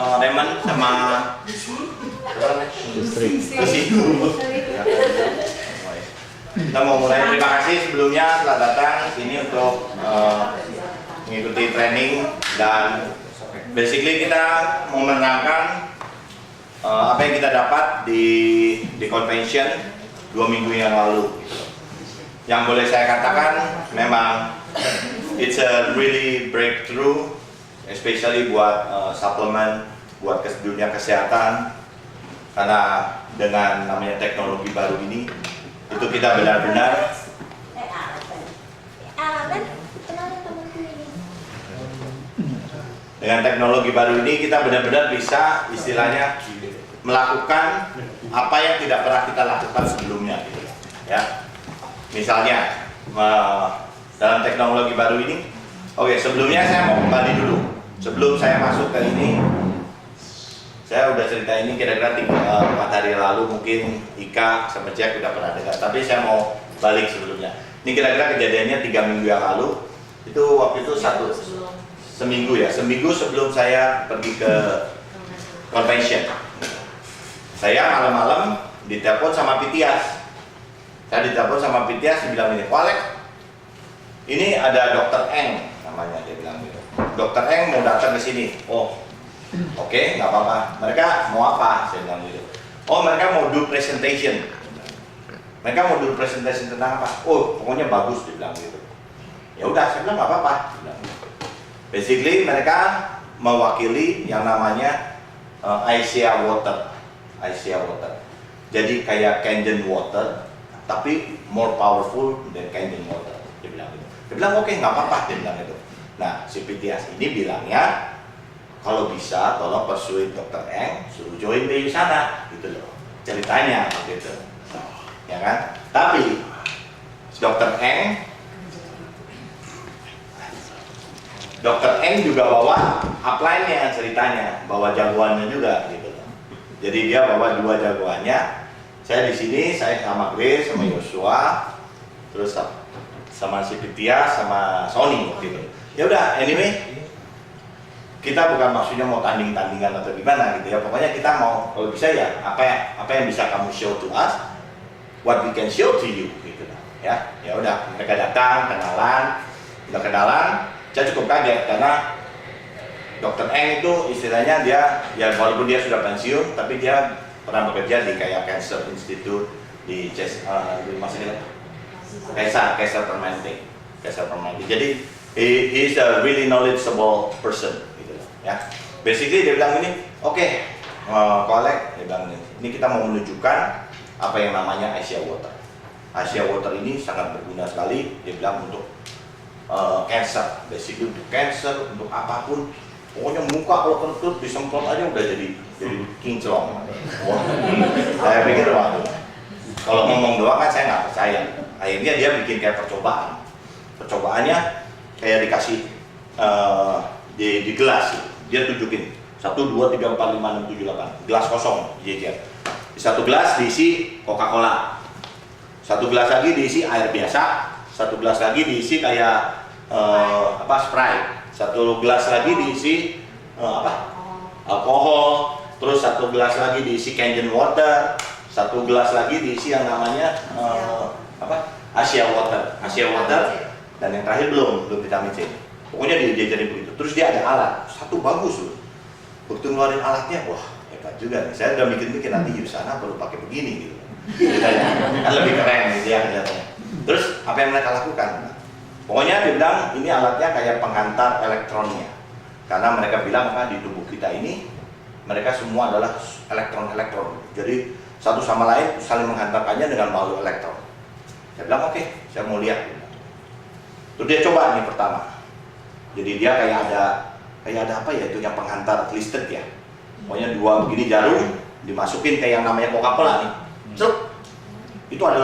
Raymond sama Lucy. Kita mau mulai. Terima kasih sebelumnya telah datang sini untuk mengikuti training, dan basically kita mau menerangkan apa yang kita dapat di convention 2 minggu yang lalu. Yang boleh saya katakan memang it's a really breakthrough, especially buat suplemen, buat dunia kesehatan, karena dengan namanya teknologi baru ini, itu kita benar-benar dengan teknologi baru ini kita benar-benar bisa istilahnya melakukan apa yang tidak pernah kita lakukan sebelumnya, gitu ya. Misalnya dalam teknologi baru ini, oke, sebelumnya saya mau kembali dulu. Sebelum saya masuk ke ini, saya udah cerita ini kira-kira 4 hari lalu, mungkin Ika sama Jack udah pernah dengar. Tapi saya mau balik sebelumnya. Ini kira-kira kejadiannya 3 minggu yang lalu. Itu waktu itu seminggu ya, seminggu sebelum saya pergi ke convention. Saya malam-malam ditelepon sama Pitias. Saya ditelepon sama Pitias, dia bilang ini, Walek, ini ada Dokter Eng namanya, dia bilang gitu. Dokter Eng mau datang ke sini. Oh, oke, nggak apa-apa. Mereka mau apa? Saya bilang gitu. Oh, mereka mau do presentation. Mereka mau do presentation tentang apa? Oh, pokoknya bagus, dia bilang gitu. Ya udah, saya bilang nggak apa-apa. Basically mereka mewakili yang namanya Asia Water. Asia Water. Jadi kayak Kangen Water, tapi more powerful than Kangen Water. Dia bilang gitu. Dia bilang oke, nggak apa-apa, dia bilang gitu. Nah, si Pitias ini bilangnya kalau bisa tolong persuade Dokter Eng suruh join di sana, gitu loh. Ceritanya gitu. Ya kan? Tapi Dokter Eng juga bawa upline-nya, ceritanya, bawa jagoannya juga gitu loh. Jadi dia bawa 2 jagoannya. Saya di sini, saya sama Grace, sama Joshua, terus sama si Pitias, sama Sony gitu. Ya udah, anyway, kita bukan maksudnya mau tanding-tandingan atau gimana gitu ya. Pokoknya kita mau, kalau bisa ya, apa yang bisa kamu show to us, what we can show to you gitu ya. Ya udah, mereka datang, udah kenalan. Saya cukup kaget karena Dokter Eng itu istilahnya dia, ya walaupun dia sudah pensiun, tapi dia pernah bekerja di kayak Cancer Institute di Kaiser Permanente. Jadi he is a really knowledgeable person gitu ya. Basically dia bilang ini, oke, Kolek, dia bilang ini kita mau menunjukkan apa yang namanya Asia Water. Asia Water ini sangat berguna sekali, dia bilang untuk cancer, basically untuk cancer, untuk apapun. Pokoknya muka kalau kentut disemprot aja udah jadi kinclong. Wah, saya pikir waduh. Kalau ngomong doang kan saya nggak percaya. Akhirnya dia bikin kayak percobaan. Percobaannya kayak dikasih di gelas. Dia tunjukin 1, 2, 3, 4, 5, 6, 7, 8. Gelas kosong dia. Di satu gelas diisi Coca-Cola. Satu gelas lagi diisi air biasa. Satu gelas lagi diisi kayak Sprite. Satu gelas lagi diisi alkohol, terus satu gelas lagi diisi Kangen Water, satu gelas lagi diisi yang namanya Asia Water, dan yang terakhir belum vitamin C. Pokoknya diajarin begitu. Terus dia ada alat, satu bagus loh. Begitu ngeluarin alatnya, wah hebat juga nih. Saya udah mikir-mikir nanti di sana baru pakai begini gitu. Kan lebih keren gitu ya kelihatannya. Terus apa yang mereka lakukan? Pokoknya dia bilang ini alatnya kayak penghantar elektronnya. Karena mereka bilang di tubuh kita ini mereka semua adalah elektron. Jadi satu sama lain saling menghantarkannya dengan melalui elektron. Saya bilang oke, saya mau lihat. Terus dia coba nih pertama. Jadi dia kayak ada apa ya, itu yang penghantar listrik ya. Pokoknya 2 begini jarum dimasukin kayak yang namanya Coca-Cola nih. Cuk. Itu ada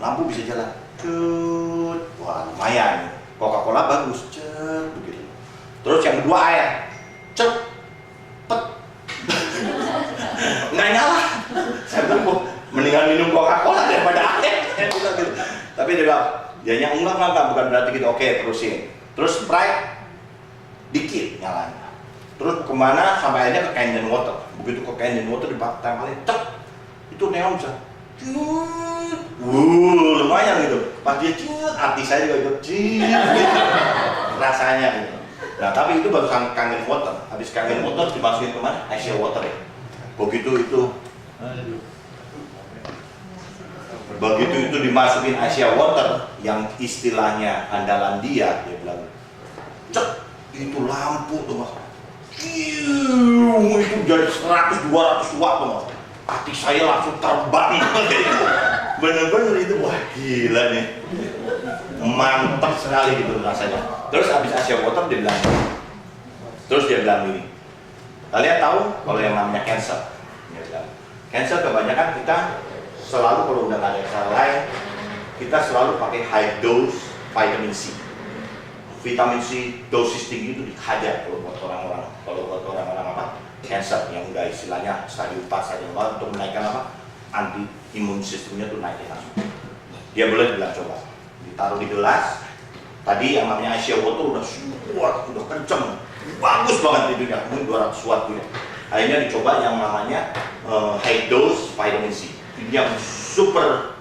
lampu bisa jalan. Cut, wah lumayan. Coca-Cola bagus, begitu. Terus yang kedua air, cepet, nggak nyala. Saya bilang mendingan minum Coca-Cola daripada air. Gitu. Tapi dia bilang, dia enggak, bukan berarti gitu. Oke, terusin. Terus Sprite, dikit nyalanya. Terus kemana sampai akhirnya ke Canyon Water. Begitu ke Canyon Water ditempelin, cek, itu neon bisa. Lumayan gitu. Pas dia hati saya juga ikut gitu. Rasanya gitu. Nah tapi itu baru Canyon Water. Habis Canyon Water dimasukin kemana? Asia Water ya. Begitu itu dimasukin Asia Water yang istilahnya andalan dia bilang, cek, itu lampu tuh mas, itu jadi 100-200 watt tuh mas. Hati saya langsung terbang. Bener-bener itu, wah gila nih, mantap sekali gitu rasanya. Terus habis Asia Water dia bilang ini, kalian tahu kalau yang namanya cancer? Cancer kebanyakan kita selalu kalau udah nggak ada cara lain, kita selalu pakai high dose vitamin C. Vitamin C dosis tinggi itu dihajar kalau buat orang-orang apa? Cancer yang udah istilahnya stadium 4, stadium 4 untuk menaikkan apa? Anti imun sistemnya tuh naik langsung. Dia boleh bilang coba, ditaruh di gelas. Tadi yang namanya Asia Water udah kuat, udah kenceng, bagus banget itu ya, mungkin 200 watt gitu. Akhirnya dicoba yang namanya high dose vitamin C. Ini yang super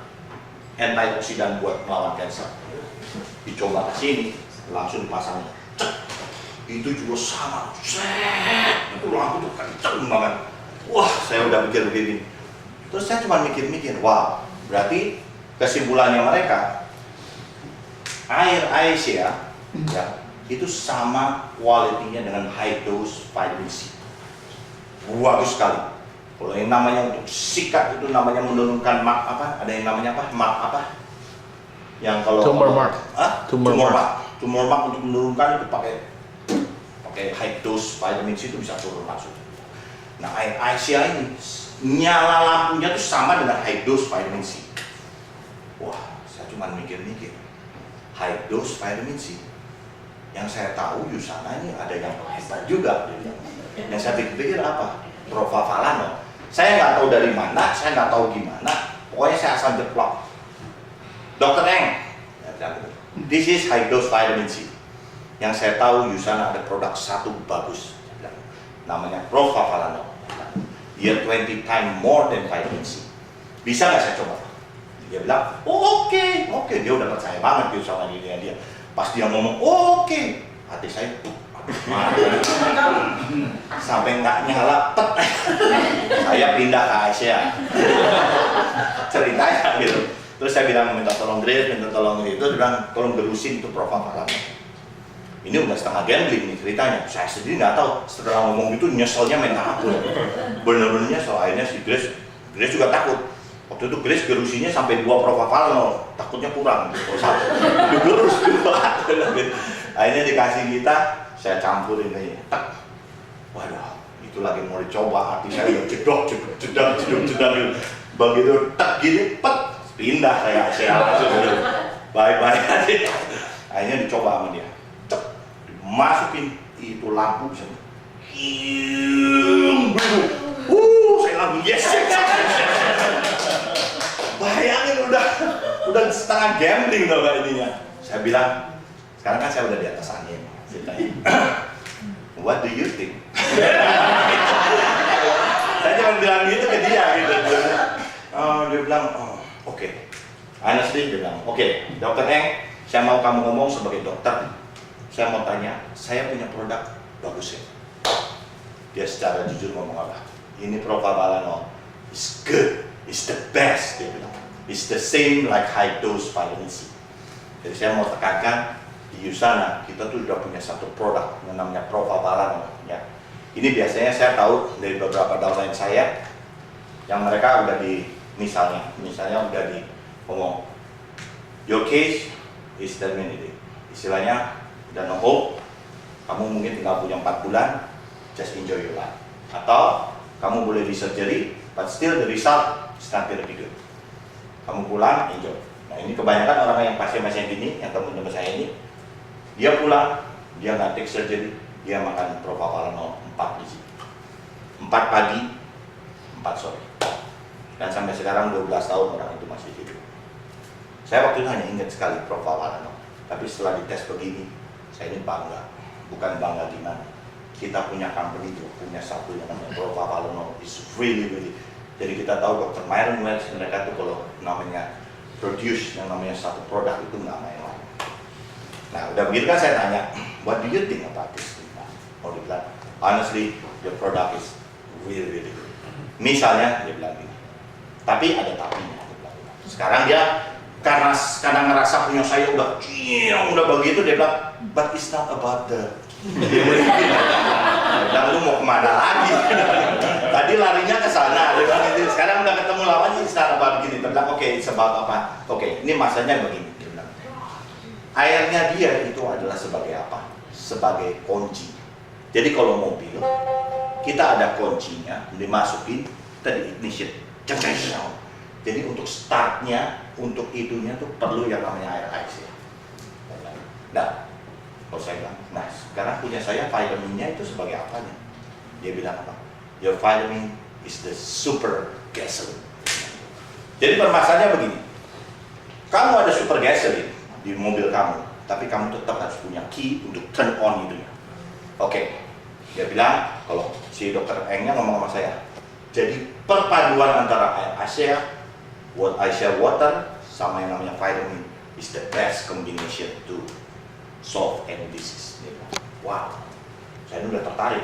antioksidan buat melawan kanker. Dicoba ke sini, langsung dipasang. Cek, itu juga sama. Cek, itu lampu tuh kenceng banget. Wah, saya udah mikir begini. Terus saya cuma mikir-mikir, wow, berarti kesimpulannya mereka air Asia ya, itu sama kualitinya dengan high dose vitamin C. Bagus sekali. Kalau yang namanya untuk sikat itu namanya menurunkan mark apa? Ada yang namanya apa? Mark apa? Yang kalau tumor mark. Tumor mark untuk menurunkan itu pakai high dose vitamin C itu bisa turun langsung. Nah, air Asia ini nyala lampunya itu sama dengan high dose vitamin C. Wah, saya cuma mikir-mikir. High dose vitamin C. Yang saya tahu di sana ini ada yang hebat juga. Yang saya pikir-pikir apa? Profavalanol. Saya nggak tahu dari mana, saya nggak tahu gimana. Pokoknya saya asal jeplok. Dokter Eng, this is high dose vitamin C. Yang saya tahu di sana ada produk satu bagus, namanya Profavalanol. Dia 20 times more than vitamin C. Bisa nggak saya coba? Dia bilang, oh, oke. Dia udah percaya banget gitu sama dirinya dia. Pas dia ngomong, oke. Hati saya sampai nggak nyala pet. Saya pindah ke Asia. Ceritanya gitu. Terus saya bilang minta tolong Grace, minta tolong itu, dia bilang tolong gerusin itu Profavalanol. Ini udah setengah gambling nih ceritanya. Saya sendiri nggak tahu. Setelah ngomong itu nyeselnya main takut. Bener-bener nyesel. Akhirnya si Grace juga takut. Waktu itu Grace gerusinya sampai 2 Profavalanol, takutnya kurang. Digerus 2. Akhirnya dikasih kita. Saya campurin aja, tak, waduh, itu lagi mau dicoba, hati saya udah jedok, begitu tak gini, pet, pindah saya langsung gitu, baik-baik aja. Akhirnya dicoba sama dia, cek, masukin itu lampu bisa, saya langsung yes. Bayangin udah setengah gambling tau gak ininya. Saya bilang, sekarang kan saya udah di atas angin. What do you think? Saya cuma bilang gitu ke dia gitu. Dia bilang, oke. Honestly dia bilang, oke, Dokter Eng, saya mau kamu ngomong sebagai dokter. Saya mau tanya, saya punya produk bagus ya. Dia secara jujur ngomong apa? Ini Profavalanol. It's good, it's the best dia bilang. It's the same like high dose vitamin C. Jadi saya mau tekankan di USANA kita tuh udah punya satu produk yang namanya Profavalanol ya. Ini biasanya saya tahu dari beberapa downline saya yang mereka udah misalnya udah di ngomong your case is terminated. Istilahnya udah no hope. Kamu mungkin tinggal punya 4 bulan, just enjoy your life. Atau kamu boleh di surgery, but still the result is not very good. Kamu pulang, enjoy. Nah ini kebanyakan orang yang pasien-pasien gini, yang teman-teman saya ini, dia pulang, dia nggak take surgery, dia makan Profavalanol 4 biji, 4 pagi, 4 sore, dan sampai sekarang 12 tahun orang itu masih hidup. Saya waktu itu hanya ingat sekali Profavalanol, tapi setelah dites begini, saya ini bangga, bukan bangga gimana, kita punya company juga punya satu yang namanya Provavalon is really. Jadi kita tahu Dr. Myron Wells mereka tuh kalau namanya produce yang namanya satu produk itu nggak main-main. Nah udah begitu kan saya tanya, what do you think about this? Oh dia bilang, honestly your product is really good. Misalnya dia bilang gini, tapi ada tapinya. Dia bilang, sekarang dia karena ngerasa punya saya udah begitu dia bilang, but it's not about the dan lu mau kemana lagi? Tadi larinya ke sana, dia bilang itu. Sekarang udah ketemu lawannya, secara about begini. Dia bilang, oke, sebab apa? Oke, ini masanya begini. Dia bilang, airnya dia itu adalah sebagai apa? Sebagai kunci. Jadi kalau mobil, kita ada kuncinya, dimasukin, kita di ignition. Jadi untuk startnya, untuk itunya tuh perlu yang namanya air ice ya. Nah, kalau saya bilang, nah sekarang punya saya vitaminnya itu sebagai apanya? Dia bilang apa? Your vitamin is the super gasoline. Jadi permasalahannya begini, kamu ada super gasoline di mobil kamu, tapi kamu tetap harus punya key untuk turn on itu. Oke, dia bilang, kalau si dokter Engnya ngomong sama saya, jadi perpaduan antara air Asia water sama yang namanya vitamin is the best combination to solve any disease. Wow, saya udah tertarik.